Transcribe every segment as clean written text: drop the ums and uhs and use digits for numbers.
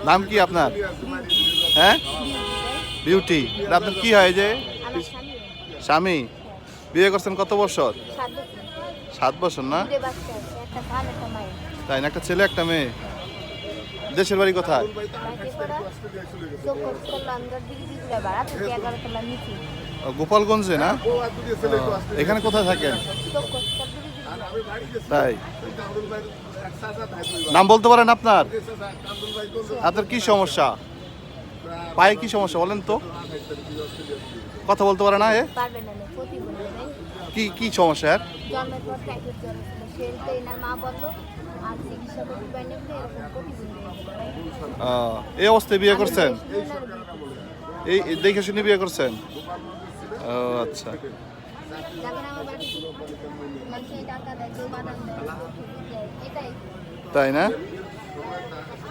নাম কি আপনার? হ্যাঁ, বিউটি। আপনার কি হয় যে আমার স্বামী স্বামী? বিয়ে করছেন কত বছর? 7 বছর 7 বছর না? দুটো বাচ্চা আছে, একটা ধান একটা মায়ের। তাই না? একটা ছেলে একটা মেয়ে। দেশের বাড়ি কোথায়? বাকিপাড়া চৌকরতলা আন্দার দিকে দিগুলা ভাড়া থেকে 11 তলা নিচে গোপালগঞ্জে না? এখানে কোথায় থাকেন? চৌকরতলা দিকে দিগুলা তাই নাম বলতে পারেন আপনার? আপনার কি সমস্যা? পায়ে কি সমস্যা বলেন তো? কথা বলতে পারে না এ? পারবে না না প্রতিবন্ধী নাই কি কি সমস্যা এর? জন্মের পর টাইফয়েড জ্বর ছিল সেটা এনার মা বললো আর চিকিৎসা করতে পারেনি বলে এরকম প্রতিবন্ধী এই অবস্থায় বিয়ে করছেন? এই এই দেখে শুনে বিয়ে করছেন? ও আচ্ছা। যখন আমার বাড়ি মানুষের টাকা দেয় কেউ বাদাম দেয় এটাই তাই না?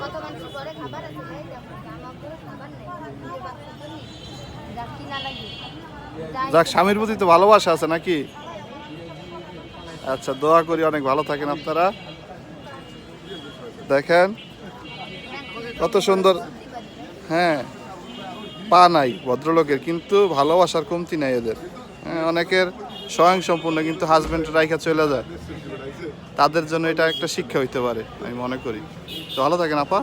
কত মানুষ করে খাবার আছে ভাই আমার করে খাবার নেই নিজের বাচ্চার জন্য যা কিনা লাগে যাক, স্বামীর প্রতি তো ভালোবাসা আছে নাকি? আচ্ছা, দোয়া করি অনেক ভালো থাকেন আপনারা। দেখেন কত সুন্দর। হ্যাঁ, পা নাই ভদ্রলোকের, কিন্তু ভালোবাসার কমতি নাই এদের। হ্যাঁ, অনেকের স্বয়ং সম্পূর্ণ কিন্তু হাজবেন্ড রাইখা চলে যায়। তাদের জন্য এটা একটা শিক্ষা হইতে পারে আমি মনে করি। তো ভালো থাকেন আপা।